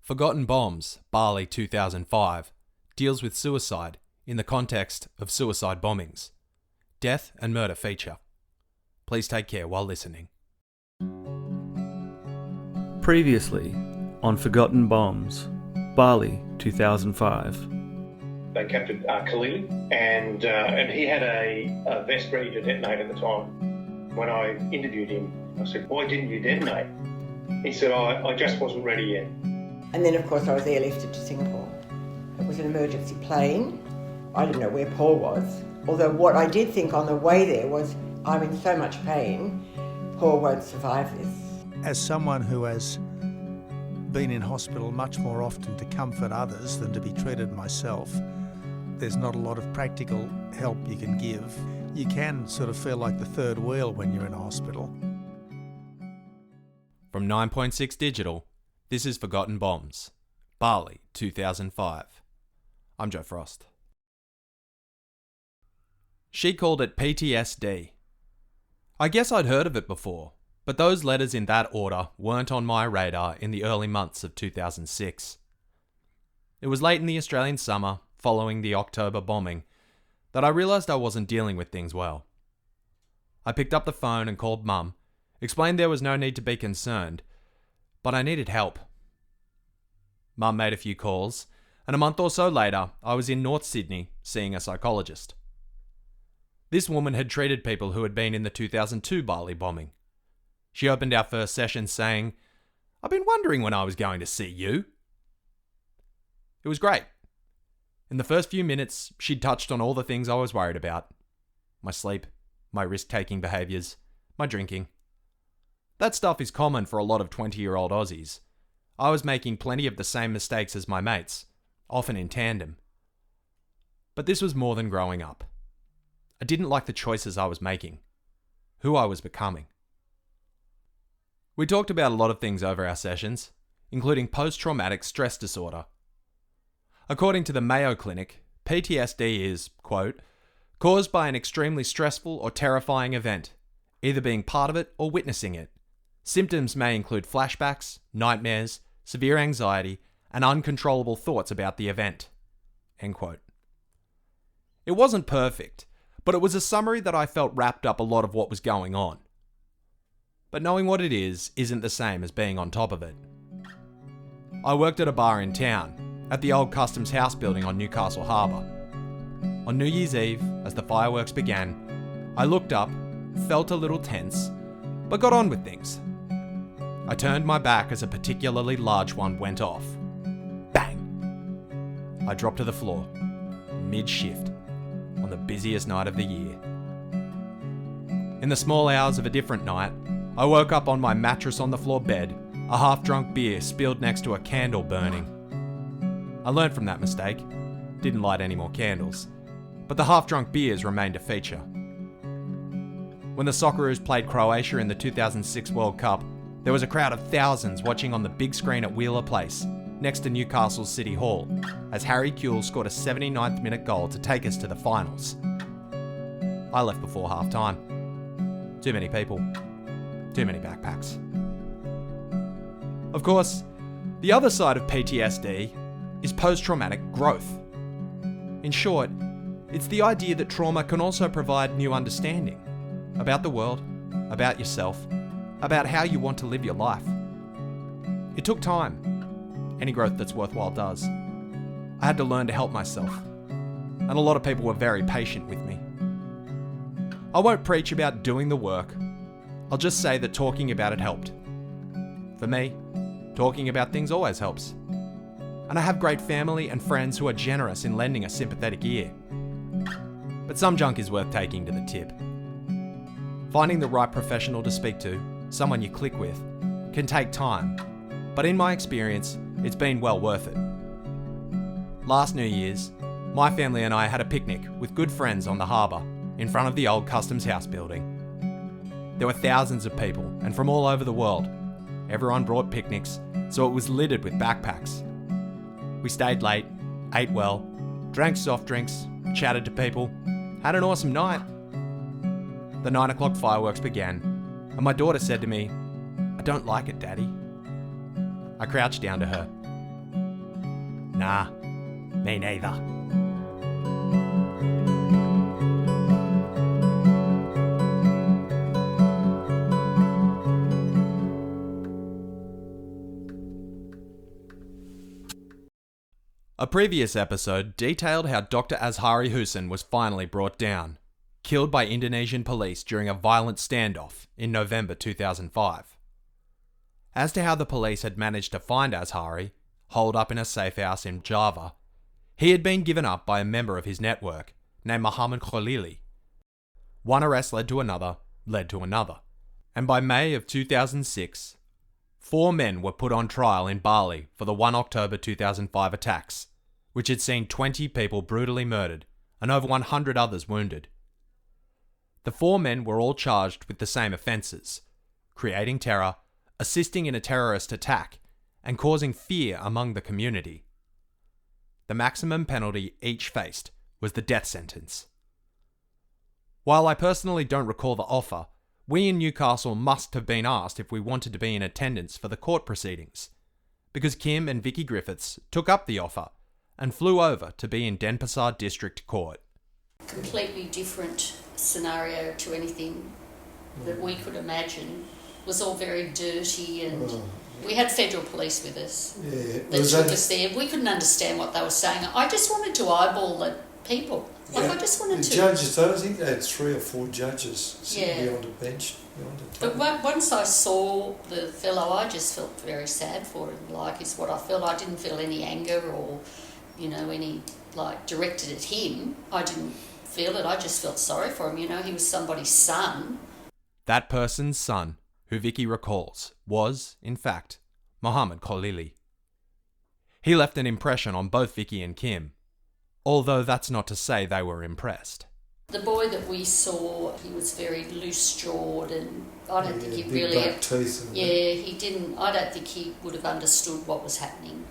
Forgotten Bombs, Bali 2005, deals with suicide in the context of suicide bombings. Death and murder feature. Please take care while listening. Previously on Forgotten Bombs, Bali 2005. They captured Khalili, and he had a vest ready to detonate at the time. When I interviewed him, I said, "Why didn't you detonate?" He said, I just wasn't ready yet. And then, of course, I was airlifted to Singapore. It was an emergency plane. I didn't know where Paul was, although what I did think on the way there was, I'm in so much pain, Paul won't survive this. As someone who has been in hospital much more often to comfort others than to be treated myself, there's not a lot of practical help you can give. You can sort of feel like the third wheel when you're in a hospital. From 9.6 Digital, this is Forgotten Bombs, Bali 2005. I'm Joe Frost. She called it PTSD. I guess I'd heard of it before, but those letters in that order weren't on my radar in the early months of 2006. It was late in the Australian summer, following the October bombing, that I realised I wasn't dealing with things well. I picked up the phone and called Mum, explained there was no need to be concerned, but I needed help. Mum made a few calls, and a month or so later, I was in North Sydney seeing a psychologist. This woman had treated people who had been in the 2002 Bali bombing. She opened our first session saying, "I've been wondering when I was going to see you." It was great. In the first few minutes, she'd touched on all the things I was worried about. My sleep, my risk-taking behaviours, my drinking. That stuff is common for a lot of 20-year-old Aussies. I was making plenty of the same mistakes as my mates, often in tandem. But this was more than growing up. I didn't like the choices I was making, who I was becoming. We talked about a lot of things over our sessions, including post-traumatic stress disorder. According to the Mayo Clinic, PTSD is, quote, caused by an extremely stressful or terrifying event, either being part of it or witnessing it. Symptoms may include flashbacks, nightmares, severe anxiety, and uncontrollable thoughts about the event. End quote. It wasn't perfect, but it was a summary that I felt wrapped up a lot of what was going on. But knowing what it is isn't the same as being on top of it. I worked at a bar in town, at the old Customs House building on Newcastle Harbour. On New Year's Eve, as the fireworks began, I looked up, felt a little tense, but got on with things. I turned my back as a particularly large one went off. Bang! I dropped to the floor, mid-shift, on the busiest night of the year. In the small hours of a different night, I woke up on my mattress on the floor bed, a half-drunk beer spilled next to a candle burning. I learned from that mistake, didn't light any more candles, but the half-drunk beers remained a feature. When the Socceroos played Croatia in the 2006 World Cup, there was a crowd of thousands watching on the big screen at Wheeler Place, next to Newcastle's City Hall, as Harry Kewell scored a 79th minute goal to take us to the finals. I left before half-time. Too many people. Too many backpacks. Of course, the other side of PTSD is post-traumatic growth. In short, it's the idea that trauma can also provide new understanding about the world, about yourself, about how you want to live your life. It took time. Any growth that's worthwhile does. I had to learn to help myself, and a lot of people were very patient with me. I won't preach about doing the work. I'll just say that talking about it helped. For me, talking about things always helps. And I have great family and friends who are generous in lending a sympathetic ear. But some junk is worth taking to the tip. Finding the right professional to speak to, someone you click with, can take time, but in my experience, it's been well worth it. Last New Year's, my family and I had a picnic with good friends on the harbour, in front of the old Customs House building. There were thousands of people, and from all over the world. Everyone brought picnics, so it was littered with backpacks. We stayed late, ate well, drank soft drinks, chatted to people, had an awesome night. The 9 o'clock fireworks began, and my daughter said to me, "I don't like it, Daddy." I crouched down to her, Nah, me neither. A previous episode detailed how Dr. Azhari Hussein was finally brought down, killed by Indonesian police during a violent standoff in November 2005. As to how the police had managed to find Azhari, holed up in a safe house in Java, he had been given up by a member of his network named Muhammad Khalili. One arrest led to another, and by May of 2006, 4 men were put on trial in Bali for the 1 October 2005 attacks, which had seen 20 people brutally murdered and over 100 others wounded. The 4 men were all charged with the same offences: creating terror, assisting in a terrorist attack, and causing fear among the community. The maximum penalty each faced was the death sentence. While I personally don't recall the offer, we in Newcastle must have been asked if we wanted to be in attendance for the court proceedings, because Kim and Vicky Griffiths took up the offer and flew over to be in Denpasar District Court. Completely different scenario to anything that we could imagine. It was all very dirty, and we had federal police with us that took us there. We couldn't understand what they were saying. I just wanted to eyeball the people. I just wanted to... Judges, I think they had 3 or 4 judges sitting beyond a bench. But once I saw the fellow, I just felt very sad for him. Is what I felt. I didn't feel any anger or, any directed at him. I didn't feel it. I just felt sorry for him. He was somebody's son. That person's son, who Vicky recalls, was, in fact, Muhammad Khalili. He left an impression on both Vicky and Kim, although that's not to say they were impressed. The boy that we saw, he was very loose-jawed, and I don't think he big really... black teeth and he didn't... I don't think he would have understood what was happening,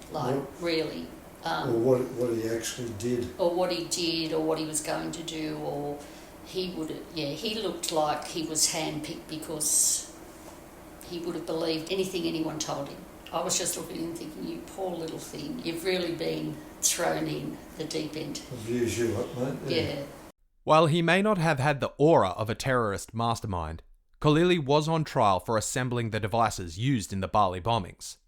really. Or what he actually did. Or what he did, or what he was going to do, or he would have... he looked like he was handpicked because he would have believed anything anyone told him. I was just looking and thinking, you poor little thing, you've really been thrown in the deep end. I've used you up, mate. Yeah. While he may not have had the aura of a terrorist mastermind, Khalili was on trial for assembling the devices used in the Bali bombings.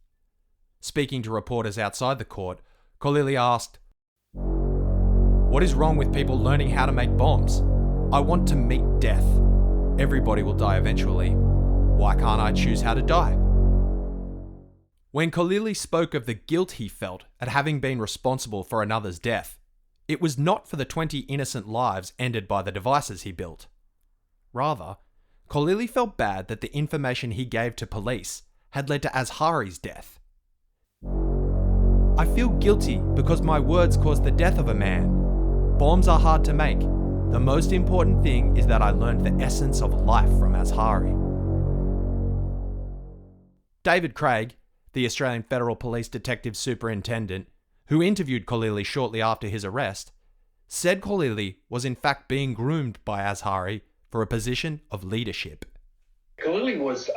Speaking to reporters outside the court, Khalili asked, "What is wrong with people learning how to make bombs? I want to meet death. Everybody will die eventually. Why can't I choose how to die?" When Khalili spoke of the guilt he felt at having been responsible for another's death, it was not for the 20 innocent lives ended by the devices he built. Rather, Khalili felt bad that the information he gave to police had led to Azhari's death. "I feel guilty because my words caused the death of a man. Bombs are hard to make. The most important thing is that I learned the essence of life from Azhari." David Craig, the Australian Federal Police Detective Superintendent, who interviewed Khalili shortly after his arrest, said Khalili was in fact being groomed by Azhari for a position of leadership. Khalili was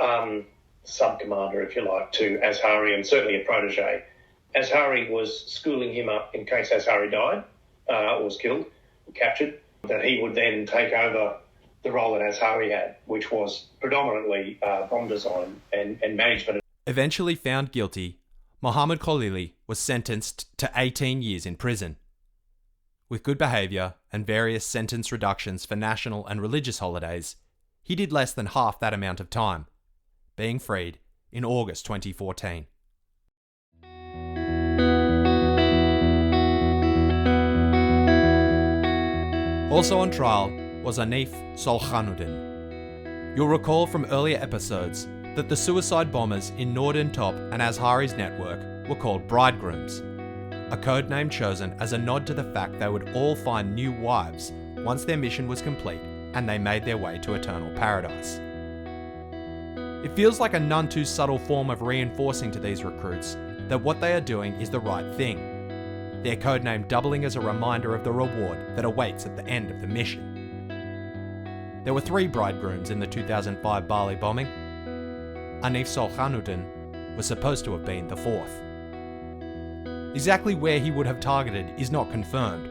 sub-commander, if you like, to Azhari, and certainly a protege. Azhari was schooling him up in case Azhari died or was killed, captured, that he would then take over the role that Azhari had, which was predominantly bomb design and management. Eventually found guilty, Muhammad Khalili was sentenced to 18 years in prison. With good behaviour and various sentence reductions for national and religious holidays, he did less than half that amount of time, being freed in August 2014. Also on trial was Anif Solkhanouddin. You'll recall from earlier episodes that the suicide bombers in Noordin Top and Azhari's network were called bridegrooms, a code name chosen as a nod to the fact they would all find new wives once their mission was complete and they made their way to eternal paradise. It feels like a none too subtle form of reinforcing to these recruits that what they are doing is the right thing, their codename doubling as a reminder of the reward that awaits at the end of the mission. There were 3 bridegrooms in the 2005 Bali bombing. Anif Solkhanouddin was supposed to have been the 4th. Exactly where he would have targeted is not confirmed,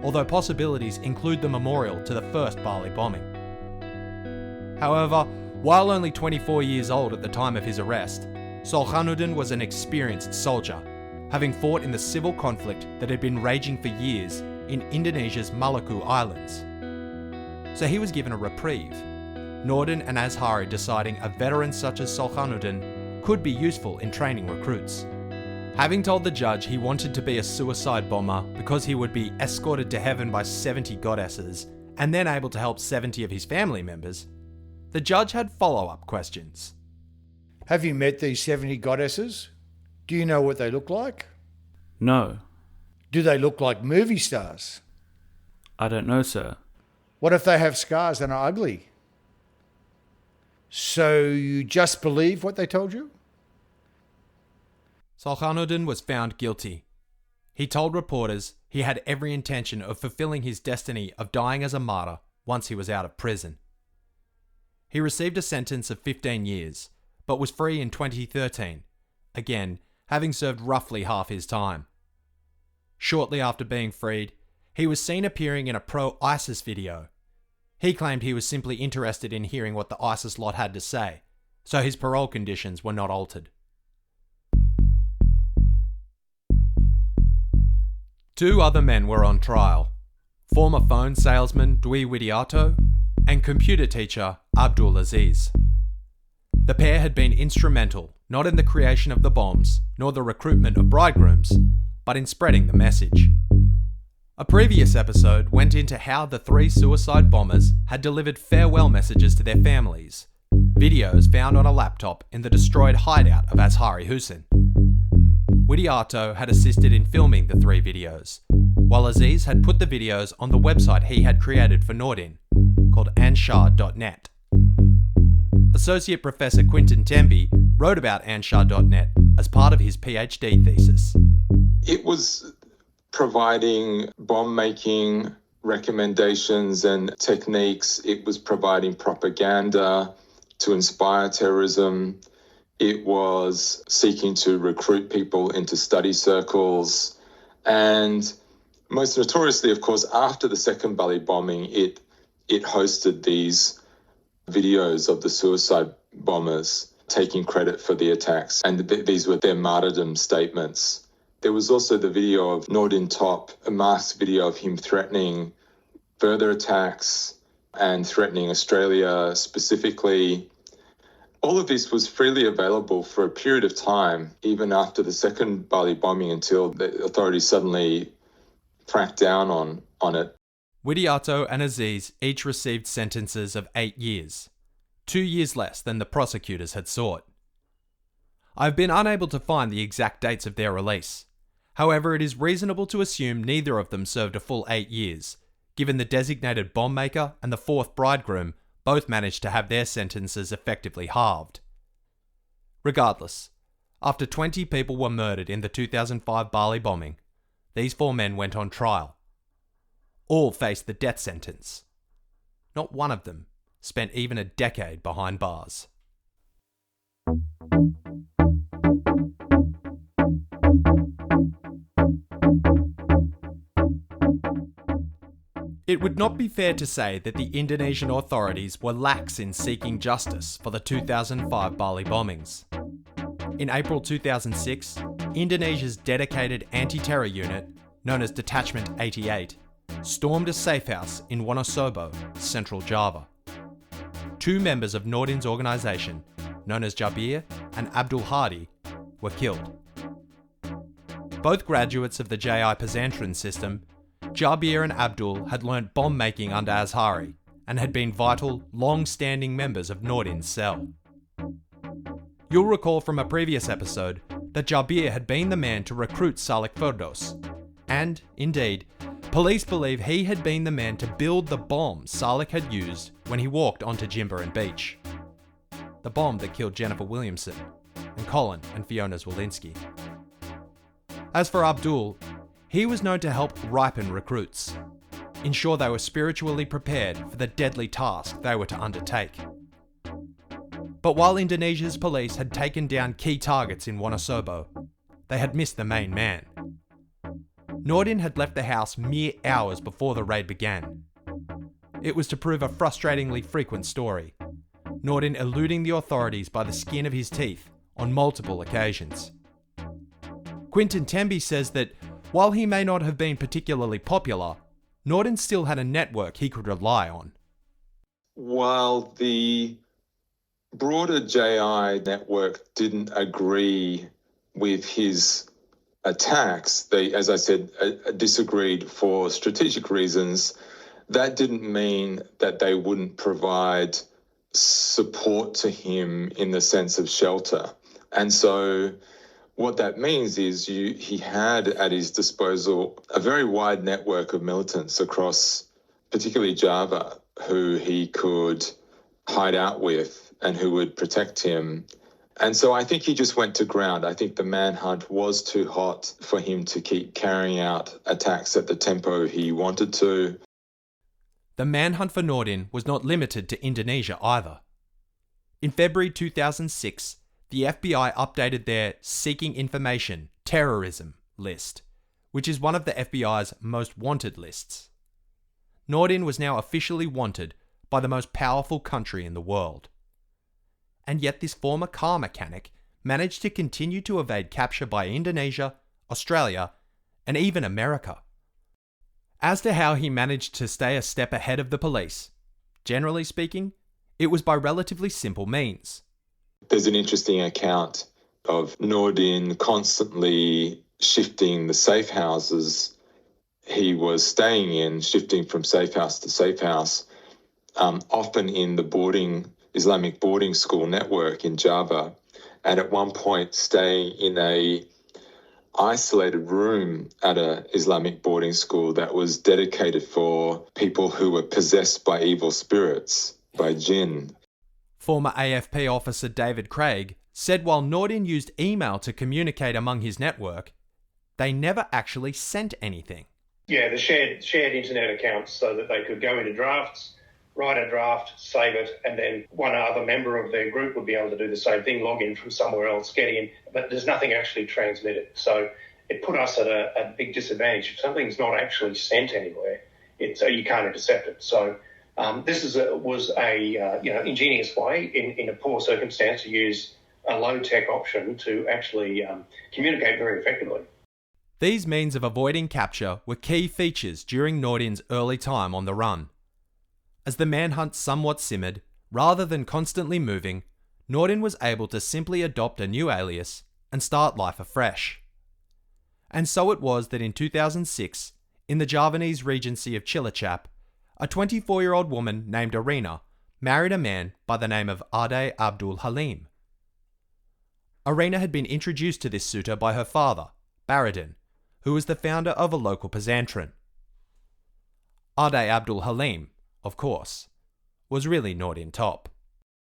although possibilities include the memorial to the first Bali bombing. However, while only 24 years old at the time of his arrest, Noordin was an experienced soldier, having fought in the civil conflict that had been raging for years in Indonesia's Maluku Islands. So he was given a reprieve, Noordin and Azhari deciding a veteran such as Noordin could be useful in training recruits. Having told the judge he wanted to be a suicide bomber because he would be escorted to heaven by 70 goddesses and then able to help 70 of his family members, the judge had follow-up questions. Have you met these 70 goddesses? Do you know what they look like? No. Do they look like movie stars? I don't know, sir. What if they have scars and are ugly? So you just believe what they told you? Noordin was found guilty. He told reporters he had every intention of fulfilling his destiny of dying as a martyr once he was out of prison. He received a sentence of 15 years, but was free in 2013, again having served roughly half his time. Shortly after being freed, he was seen appearing in a pro-ISIS video. He claimed he was simply interested in hearing what the ISIS lot had to say, so his parole conditions were not altered. Two other men were on trial, former phone salesman Dwi Widiarto and computer teacher Abdul Aziz. The pair had been instrumental not in the creation of the bombs nor the recruitment of bridegrooms, but in spreading the message. A previous episode went into how the three suicide bombers had delivered farewell messages to their families, videos found on a laptop in the destroyed hideout of Azhari Hussein. Widiarto had assisted in filming the three videos, while Aziz had put the videos on the website he had created for Noordin, called Anshar.net. Associate Professor Quinton Temby wrote about Anshar.net as part of his PhD thesis. It was providing bomb-making recommendations and techniques. It was providing propaganda to inspire terrorism. It was seeking to recruit people into study circles. And most notoriously, of course, after the second Bali bombing, it hosted these videos of the suicide bombers taking credit for the attacks. And these were their martyrdom statements. There was also the video of Noordin Top, a masked video of him threatening further attacks and threatening Australia specifically. All of this was freely available for a period of time, even after the second Bali bombing, until the authorities suddenly cracked down on it. Widiarto and Aziz each received sentences of 8 years, 2 years less than the prosecutors had sought. I've been unable to find the exact dates of their release. However, it is reasonable to assume neither of them served a full 8 years, given the designated bombmaker and the fourth bridegroom both managed to have their sentences effectively halved. Regardless, after 20 people were murdered in the 2005 Bali bombing, these 4 men went on trial. All faced the death sentence. Not one of them spent even a decade behind bars. It would not be fair to say that the Indonesian authorities were lax in seeking justice for the 2005 Bali bombings. In April 2006, Indonesia's dedicated anti-terror unit, known as Detachment 88, stormed a safe house in Wonosobo, central Java. 2 members of Noordin's organisation, known as Jabir and Abdul Hadi, were killed. Both graduates of the JI Pesantren system, Jabir and Abdul had learnt bomb making under Azhari and had been vital, long-standing members of Noordin's cell. You'll recall from a previous episode that Jabir had been the man to recruit Saleh Firdos, and, indeed, police believe he had been the man to build the bomb Saleh had used when he walked onto Jimbaran Beach. The bomb that killed Jennifer Williamson and Colin and Fiona Zwolinski. As for Abdul, he was known to help ripen recruits, ensure they were spiritually prepared for the deadly task they were to undertake. But while Indonesia's police had taken down key targets in Wonosobo, they had missed the main man, Noordin had left the house mere hours before the raid began. It was to prove a frustratingly frequent story, Noordin eluding the authorities by the skin of his teeth on multiple occasions. Quinton Temby says that while he may not have been particularly popular, Noordin still had a network he could rely on. While the broader JI network didn't agree with his attacks, they, as I said, disagreed for strategic reasons. That didn't mean that they wouldn't provide support to him in the sense of shelter. And so what that means is he had at his disposal a very wide network of militants across particularly Java who he could hide out with and who would protect him. And so I think he just went to ground. I think the manhunt was too hot for him to keep carrying out attacks at the tempo he wanted to. The manhunt for Noordin was not limited to Indonesia either. In February 2006, the FBI updated their Seeking Information Terrorism list, which is one of the FBI's most wanted lists. Noordin was now officially wanted by the most powerful country in the world. And yet this former car mechanic managed to continue to evade capture by Indonesia, Australia, and even America. As to how he managed to stay a step ahead of the police, generally speaking, it was by relatively simple means. There's an interesting account of Noordin constantly shifting the safe houses he was staying in, shifting from safe house to safe house, often in the Islamic boarding school network in Java, and at one point staying in a isolated room at an Islamic boarding school that was dedicated for people who were possessed by evil spirits, by jinn. Former AFP officer David Craig said while Noordin used email to communicate among his network, they never actually sent anything. Yeah, the shared internet accounts so that they could go into drafts, write a draft, save it, and then one other member of their group would be able to do the same thing, log in from somewhere else, get in, but there's nothing actually transmitted. So it put us at a big disadvantage. If something's not actually sent anywhere, you can't intercept it. So this was a ingenious way in a poor circumstance to use a low-tech option to actually communicate very effectively. These means of avoiding capture were key features during Noordin's early time on the run. As the manhunt somewhat simmered, rather than constantly moving, Noordin was able to simply adopt a new alias and start life afresh. And so it was that in 2006, in the Javanese Regency of Cilacap, a 24-year-old woman named Arena married a man by the name of Ade Abdul Halim. Arena had been introduced to this suitor by her father, Baradin, who was the founder of a local pesantren. Ade Abdul Halim, of course, was really Noordin Top.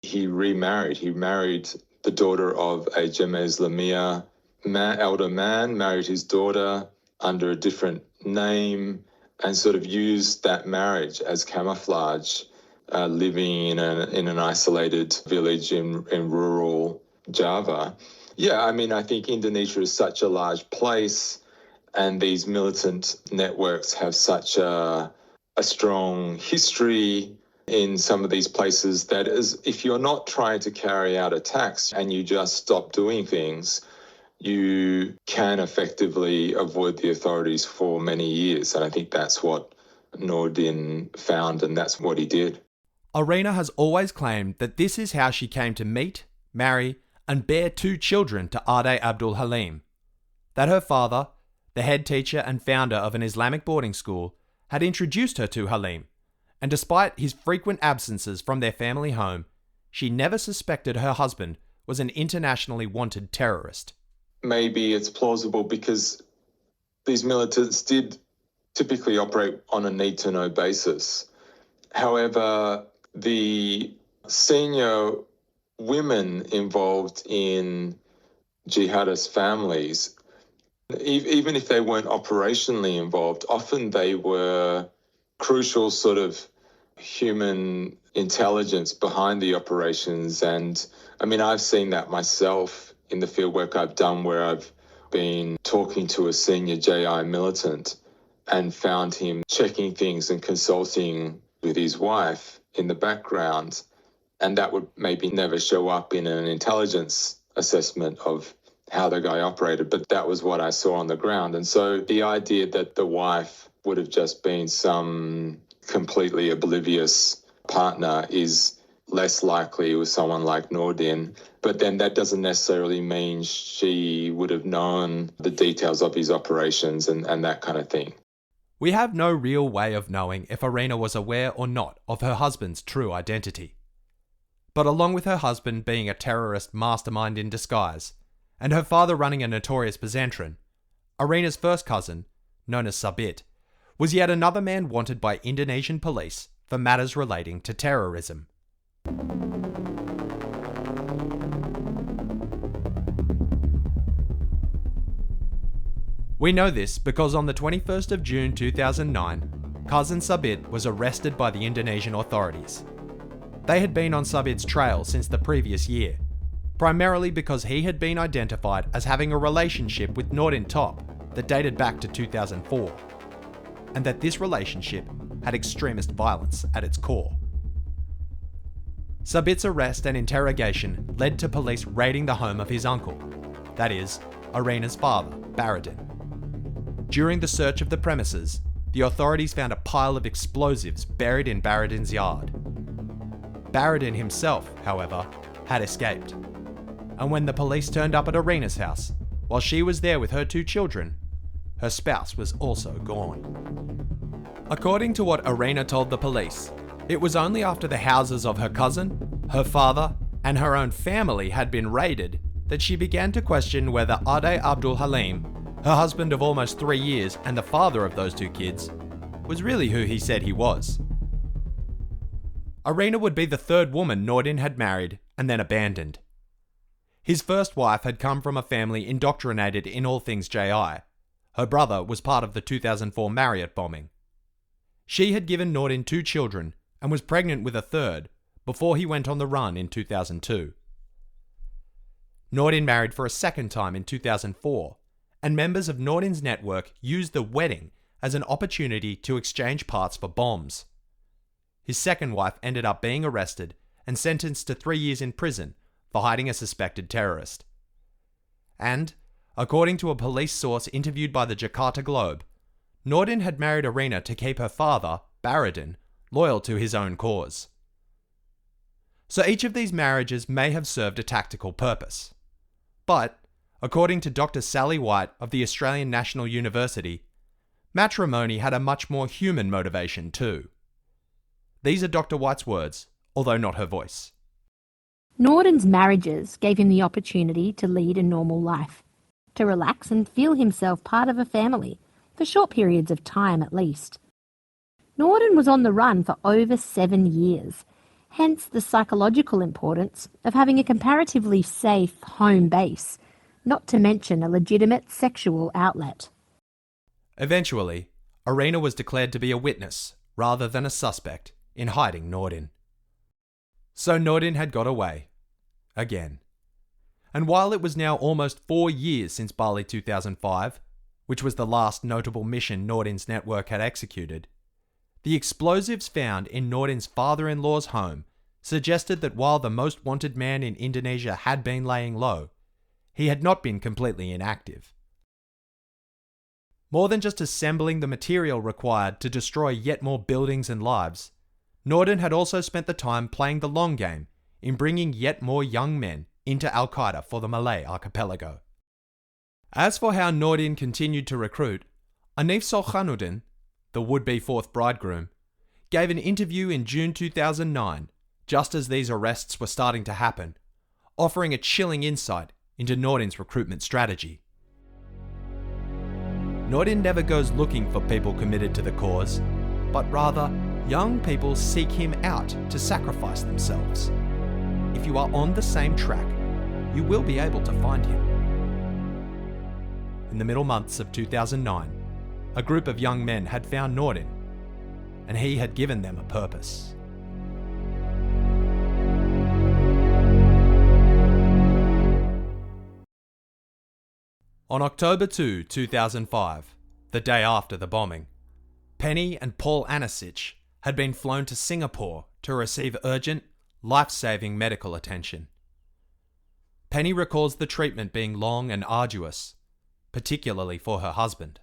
He remarried. He married the daughter of a Jemaah Islamiyah elder man, married his daughter under a different name, and sort of used that marriage as camouflage, living in an isolated village in rural Java. Yeah, I mean, I think Indonesia is such a large place, and these militant networks have such a strong history in some of these places that is, if you're not trying to carry out attacks and you just stop doing things, you can effectively avoid the authorities for many years. And I think that's what Noordin found, and that's what he did. Arena has always claimed that this is how she came to meet, marry, and bear 2 children to Ade Abdul Halim. That her father, the head teacher and founder of an Islamic boarding school, had introduced her to Halim, and despite his frequent absences from their family home, she never suspected her husband was an internationally wanted terrorist. Maybe it's plausible because these militants did typically operate on a need-to-know basis. However, the senior women involved in jihadist families, even if they weren't operationally involved, often they were crucial sort of human intelligence behind the operations. And I mean, I've seen that myself in the field work I've done, where I've been talking to a senior JI militant and found him checking things and consulting with his wife in the background, and that would maybe never show up in an intelligence assessment of how the guy operated, but that was what I saw on the ground. And so the idea that the wife would have just been some completely oblivious partner is less likely with someone like Noordin, but then that doesn't necessarily mean she would have known the details of his operations and that kind of thing. We have no real way of knowing if Irina was aware or not of her husband's true identity. But along with her husband being a terrorist mastermind in disguise, and her father running a notorious pesantren, Irina's first cousin, known as Sabit, was yet another man wanted by Indonesian police for matters relating to terrorism. We know this because on the 21st of June 2009, cousin Sabit was arrested by the Indonesian authorities. They had been on Sabit's trail since the previous year, primarily because he had been identified as having a relationship with Noordin Top that dated back to 2004, and that this relationship had extremist violence at its core. Sabit's arrest and interrogation led to police raiding the home of his uncle, that is, Irina's father, Baradin. During the search of the premises, the authorities found a pile of explosives buried in Baradin's yard. Baradin himself, however, had escaped, and when the police turned up at Irina's house, while she was there with her 2 children, her spouse was also gone. According to what Irina told the police, it was only after the houses of her cousin, her father, and her own family had been raided that she began to question whether Ade Abdul Halim, her husband of almost 3 years and the father of those 2 kids, was really who he said he was. Irina would be the 3rd woman Noordin had married and then abandoned. His first wife had come from a family indoctrinated in all things JI. Her brother was part of the 2004 Marriott bombing. She had given Noordin 2 children and was pregnant with a 3rd before he went on the run in 2002. Noordin married for a 2nd time in 2004, and members of Noordin's network used the wedding as an opportunity to exchange parts for bombs. His 2nd wife ended up being arrested and sentenced to 3 years in prison for hiding a suspected terrorist. And, according to a police source interviewed by the Jakarta Globe, Noordin had married Irina to keep her father, Baradin, loyal to his own cause. So each of these marriages may have served a tactical purpose. But, according to Dr. Sally White of the Australian National University, matrimony had a much more human motivation too. These are Dr. White's words, although not her voice. Noordin's marriages gave him the opportunity to lead a normal life, to relax and feel himself part of a family, for short periods of time at least. Noordin was on the run for over 7 years, hence the psychological importance of having a comparatively safe home base, not to mention a legitimate sexual outlet. Eventually, Irina was declared to be a witness, rather than a suspect, in hiding Noordin. So Noordin had got away. Again. And while it was now almost 4 years since Bali 2005, which was the last notable mission Noordin's network had executed, the explosives found in Noordin's father-in-law's home suggested that while the most wanted man in Indonesia had been laying low, he had not been completely inactive. More than just assembling the material required to destroy yet more buildings and lives, Noordin had also spent the time playing the long game in bringing yet more young men into Al-Qaeda for the Malay archipelago. As for how Noordin continued to recruit, Anif Solkhanuddin, the would-be 4th bridegroom, gave an interview in June 2009, just as these arrests were starting to happen, offering a chilling insight into Noordin's recruitment strategy. Noordin never goes looking for people committed to the cause, but rather, young people seek him out to sacrifice themselves. If you are on the same track, you will be able to find him. In the middle months of 2009, a group of young men had found Noordin, and he had given them a purpose. On October 2, 2005, the day after the bombing, Penny and Paul Anasich had been flown to Singapore to receive urgent, life-saving medical attention. Penny recalls the treatment being long and arduous, particularly for her husband.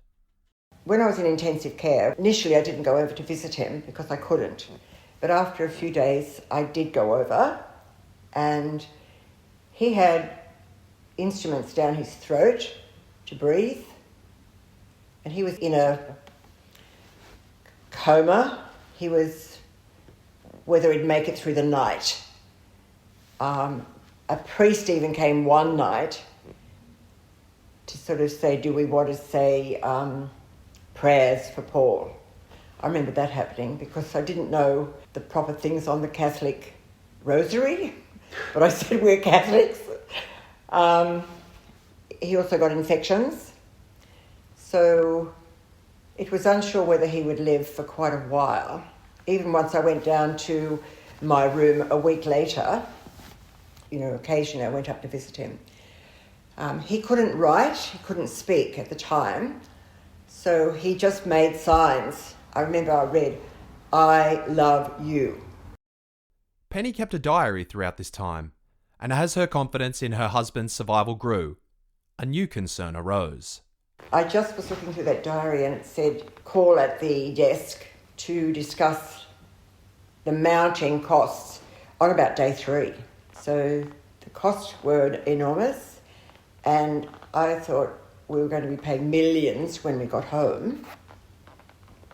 When I was in intensive care, initially I didn't go over to visit him because I couldn't. But after a few days, I did go over, and he had instruments down his throat to breathe, and he was in a coma. He was whether he'd make it through the night. A priest even came one night to sort of say, do we want to say prayers for Paul? I remember that happening because I didn't know the proper things on the Catholic rosary, but I said we're Catholics. He also got infections, so it was unsure whether he would live for quite a while. Even once I went down to my room a week later, occasionally I went up to visit him. He couldn't write, he couldn't speak at the time, so he just made signs. I remember I read, "I love you." Penny kept a diary throughout this time, and as her confidence in her husband's survival grew, a new concern arose. I just was looking through that diary and it said, call at the desk to discuss the mounting costs on about day 3. So the costs were enormous, and I thought we were going to be paying millions when we got home.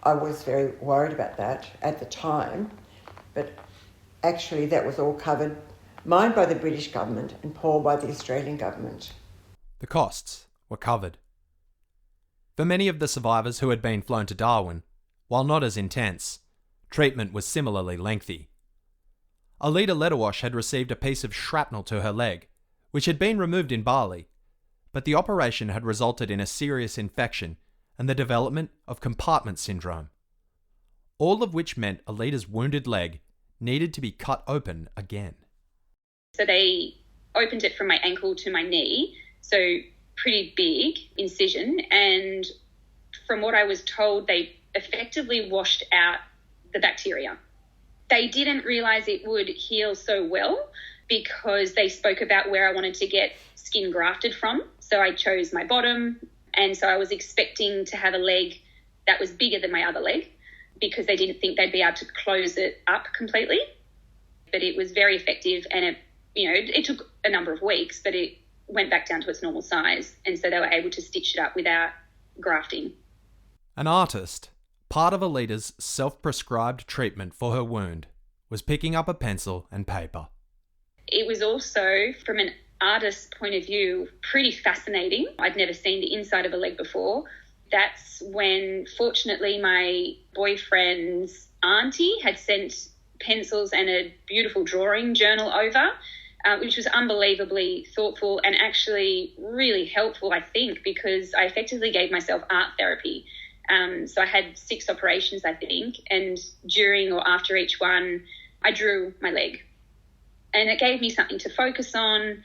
I was very worried about that at the time, but actually that was all covered, mine by the British government and Paul by the Australian government. The costs were covered. For many of the survivors who had been flown to Darwin, while not as intense, treatment was similarly lengthy. Alida Lederwash had received a piece of shrapnel to her leg, which had been removed in Bali, but the operation had resulted in a serious infection and the development of compartment syndrome, all of which meant Alida's wounded leg needed to be cut open again. So they opened it from my ankle to my knee, so pretty big incision, and from what I was told, they effectively washed out the bacteria. They didn't realise it would heal so well because they spoke about where I wanted to get skin grafted from. So I chose my bottom, and so I was expecting to have a leg that was bigger than my other leg because they didn't think they'd be able to close it up completely. But it was very effective, and it took a number of weeks, but it went back down to its normal size, and so they were able to stitch it up without grafting. An artist, part of Alida's self-prescribed treatment for her wound, was picking up a pencil and paper. It was also, from an artist's point of view, pretty fascinating. I'd never seen the inside of a leg before. That's when, fortunately, my boyfriend's auntie had sent pencils and a beautiful drawing journal over, which was unbelievably thoughtful and actually really helpful, I think, because I effectively gave myself art therapy. So I had 6 operations, I think, and during or after each one, I drew my leg. And it gave me something to focus on.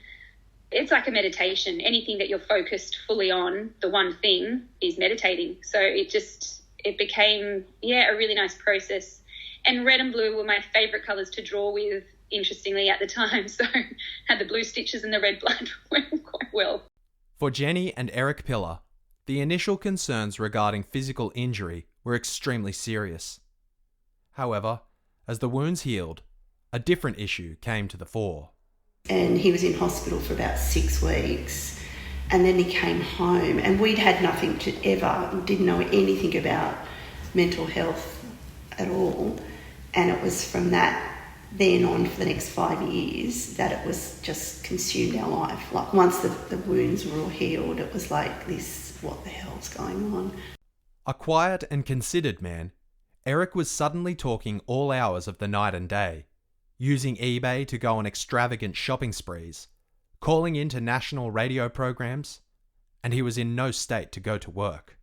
It's like a meditation. Anything that you're focused fully on, the one thing, is meditating. So it became, a really nice process. And red and blue were my favourite colours to draw with, interestingly, at the time. So had the blue stitches and the red blood went quite well. For Jenny and Eric Pillar, the initial concerns regarding physical injury were extremely serious. However, as the wounds healed, a different issue came to the fore. And he was in hospital for about 6 weeks, and then he came home, and we'd had nothing to ever, didn't know anything about mental health at all, and it was from that then on for the next 5 years that it was just consumed our life. Like once the wounds were all healed, it was like this, what the hell's going on? A quiet and considered man, Eric was suddenly talking all hours of the night and day, using eBay to go on extravagant shopping sprees, calling into national radio programs, and he was in no state to go to work.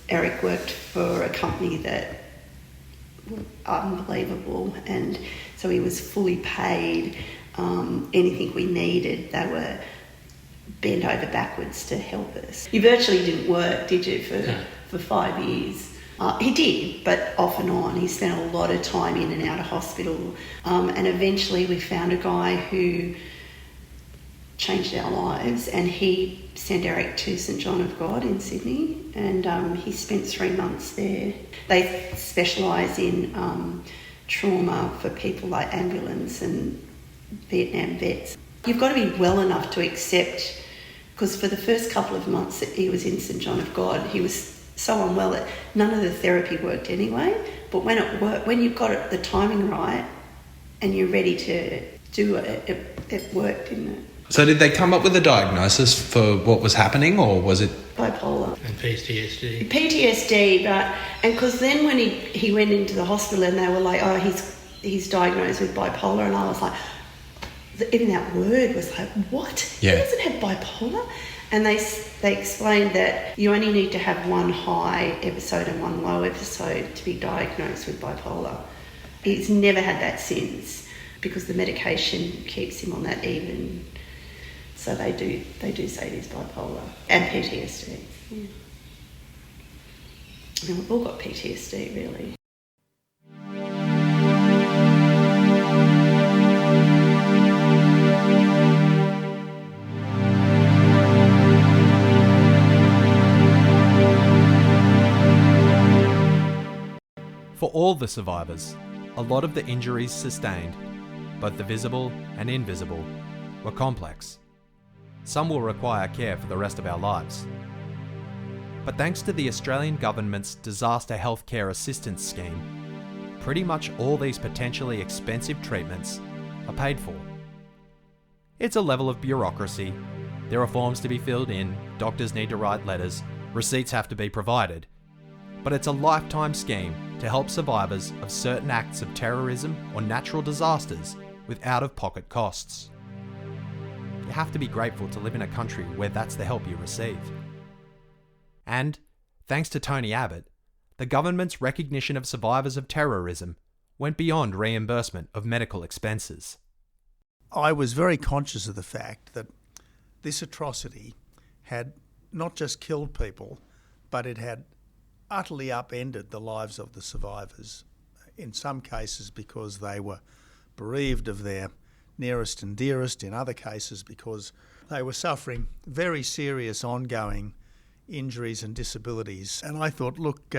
Eric worked for a company that was unbelievable, and so he was fully paid. Anything we needed, they were bent over backwards to help us. You virtually didn't work, did you, for 5 years? He did, but off and on. He spent a lot of time in and out of hospital. And eventually we found a guy who changed our lives, and he sent Eric to St John of God in Sydney, and he spent 3 months there. They specialise in trauma for people like ambulance and Vietnam vets. You've got to be well enough to accept, because for the first couple of months that he was in St John of God, he was so unwell that none of the therapy worked anyway. But when it worked, when you've got the timing right and you're ready to do it, it worked, didn't it? So did they come up with a diagnosis for what was happening, or was it bipolar and PTSD? PTSD, and because then when he went into the hospital and they were like, oh, he's diagnosed with bipolar, and I was like, even that word was like, what? Yeah. He doesn't have bipolar. And they explained that you only need to have one high episode and one low episode to be diagnosed with bipolar. He's never had that since, because the medication keeps him on that even. So they do say he's bipolar and PTSD. Yeah. And we've all got PTSD, really. For all the survivors, a lot of the injuries sustained, both the visible and invisible, were complex. Some will require care for the rest of our lives. But thanks to the Australian government's Disaster Healthcare Assistance Scheme, pretty much all these potentially expensive treatments are paid for. It's a level of bureaucracy. There are forms to be filled in, doctors need to write letters, receipts have to be provided. But it's a lifetime scheme to help survivors of certain acts of terrorism or natural disasters with out-of-pocket costs. You have to be grateful to live in a country where that's the help you receive. And, thanks to Tony Abbott, the government's recognition of survivors of terrorism went beyond reimbursement of medical expenses. I was very conscious of the fact that this atrocity had not just killed people, but it had utterly upended the lives of the survivors, in some cases because they were bereaved of their nearest and dearest, in other cases because they were suffering very serious ongoing injuries and disabilities. And I thought, look,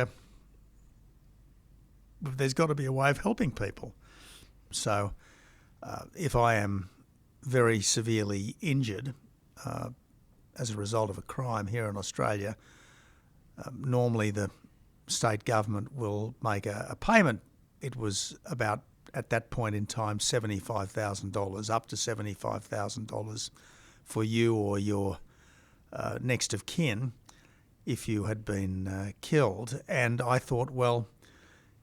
there's got to be a way of helping people. So if I am very severely injured as a result of a crime here in Australia, normally the state government will make a payment. It was about, at that point in time, $75,000, up to $75,000 for you or your next of kin if you had been killed. And I thought, well,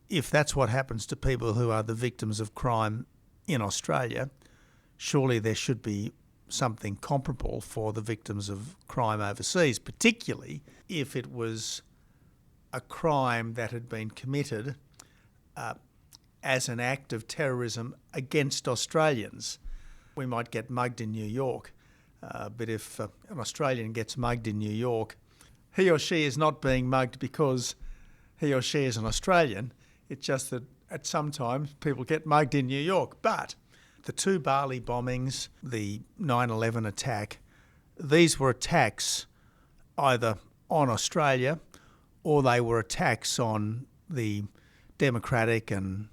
if that's what happens to people who are the victims of crime in Australia, surely there should be something comparable for the victims of crime overseas, particularly if it was a crime that had been committed as an act of terrorism against Australians. We might get mugged in New York, but if an Australian gets mugged in New York, he or she is not being mugged because he or she is an Australian. It's just that at some times people get mugged in New York. But the two Bali bombings, the 9/11 attack, these were attacks either on Australia or they were attacks on the democratic and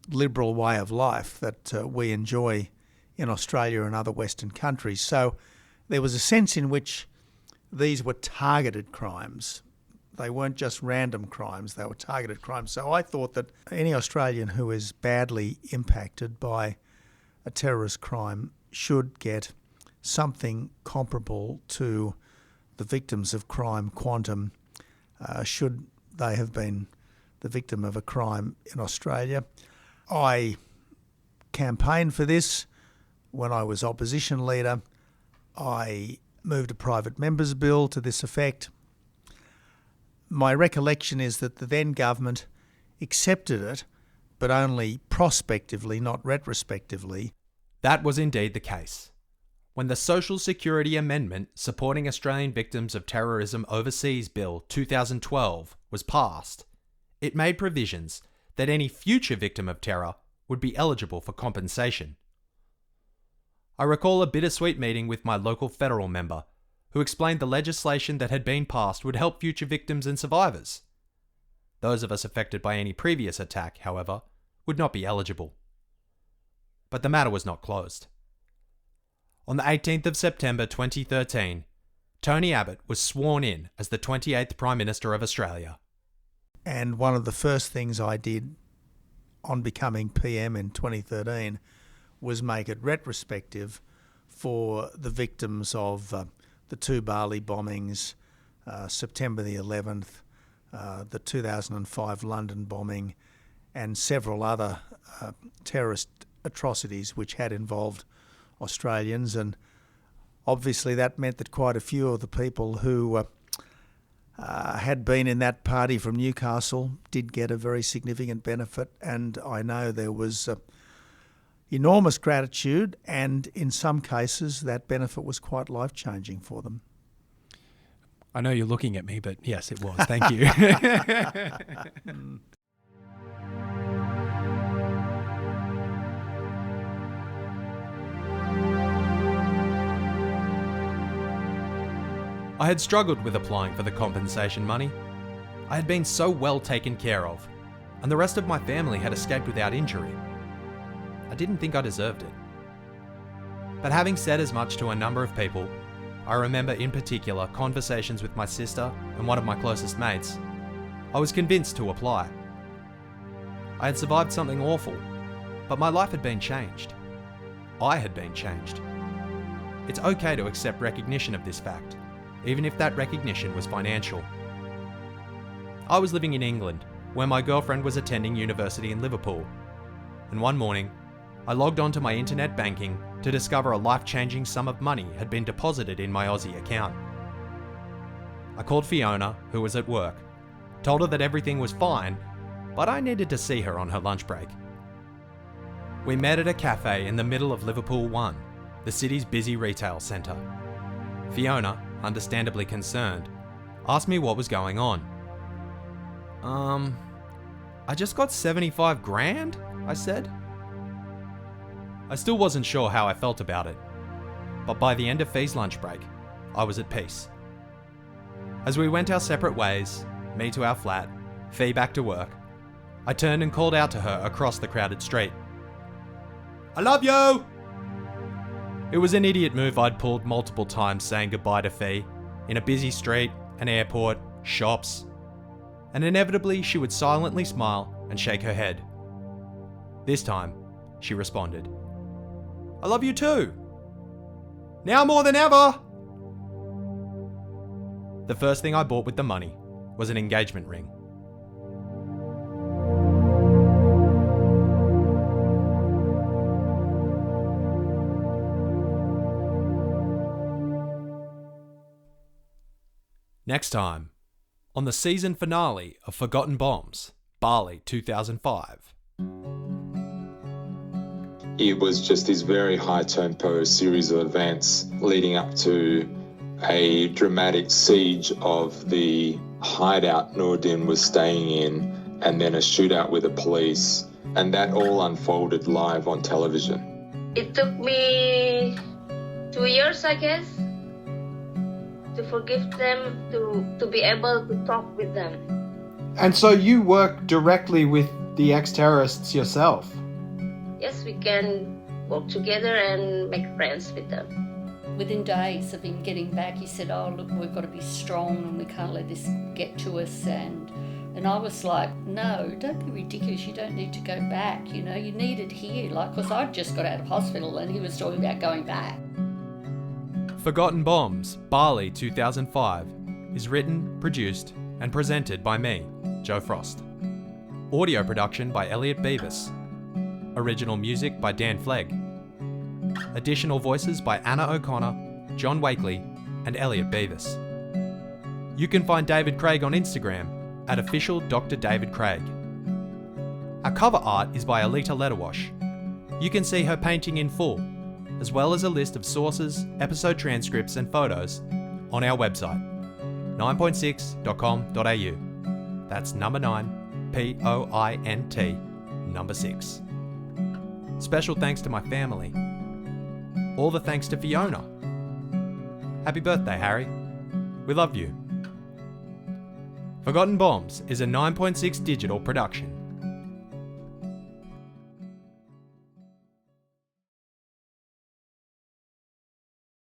liberal way of life that we enjoy in Australia and other Western countries. So there was a sense in which these were targeted crimes. They weren't just random crimes, they were targeted crimes. So I thought that any Australian who is badly impacted by a terrorist crime should get something comparable to the victims of crime quantum, should they have been the victim of a crime in Australia. I campaigned for this when I was opposition leader. I moved a private member's bill to this effect. My recollection is that the then government accepted it, but only prospectively, not retrospectively. That was indeed the case. when the Social Security Amendment Supporting Australian Victims of Terrorism Overseas Bill 2012 was passed, it made provisions that any future victim of terror would be eligible for compensation. I recall a bittersweet meeting with my local federal member, who explained the legislation that had been passed would help future victims and survivors. Those of us affected by any previous attack, however, would not be eligible. But the matter was not closed. On the 18th of September 2013, Tony Abbott was sworn in as the 28th Prime Minister of Australia. And one of the first things I did on becoming PM in 2013 was make it retrospective for the victims of the two Bali bombings, September the 11th, the 2005 London bombing, and several other terrorist atrocities which had involved Australians. And obviously that meant that quite a few of the people who had been in that party from Newcastle did get a very significant benefit, and I know there was enormous gratitude, and in some cases that benefit was quite life-changing for them. I know you're looking at me, but yes, it was. Thank you. I had struggled with applying for the compensation money. I had been so well taken care of, and the rest of my family had escaped without injury. I didn't think I deserved it. But having said as much to a number of people, I remember in particular conversations with my sister and one of my closest mates, I was convinced to apply. I had survived something awful, but my life had been changed. I had been changed. It's okay to accept recognition of this fact, even if that recognition was financial. I was living in England, where my girlfriend was attending university in Liverpool, and one morning, I logged onto my internet banking to discover a life-changing sum of money had been deposited in my Aussie account. I called Fiona, who was at work, told her that everything was fine, but I needed to see her on her lunch break. We met at a cafe in the middle of Liverpool 1, the city's busy retail centre. Fiona, understandably concerned, asked me what was going on. I just got 75 grand, I said. I still wasn't sure how I felt about it, but by the end of Fee's lunch break, I was at peace. As we went our separate ways, me to our flat, Fee back to work, I turned and called out to her across the crowded street. I love you! It was an idiot move I'd pulled multiple times saying goodbye to Fee, in a busy street, an airport, shops, and inevitably she would silently smile and shake her head. This time, she responded, I love you too! Now more than ever! The first thing I bought with the money was an engagement ring. Next time, on the season finale of Forgotten Bombs, Bali 2005. It was just this very high-tempo series of events leading up to a dramatic siege of the hideout Noordin was staying in, and then a shootout with the police, and that all unfolded live on television. It took me 2 years, I guess, to forgive them, to be able to talk with them. And so you work directly with the ex-terrorists yourself? Yes, we can work together and make friends with them. Within days of him getting back, he said, oh, look, we've got to be strong and we can't let this get to us. And I was like, no, don't be ridiculous. You don't need to go back. You know, you need it here. Like, because I'd just got out of hospital and he was talking about going back. Forgotten Bombs, Bali 2005 is written, produced and presented by me, Joe Frost. Audio production by Elliot Beavis. Original music by Dan Flegg. Additional voices by Anna O'Connor, John Wakely and Elliot Beavis. You can find David Craig on Instagram at official Dr. David Craig. Our cover art is by Alita Letterwash. You can see her painting in full as well as a list of sources, episode transcripts and photos on our website, 9.6.com.au. That's number 9, POINT, number 6. Special thanks to my family. All the thanks to Fiona. Happy birthday, Harry. We love you. Forgotten Bombs is a 9.6 digital production.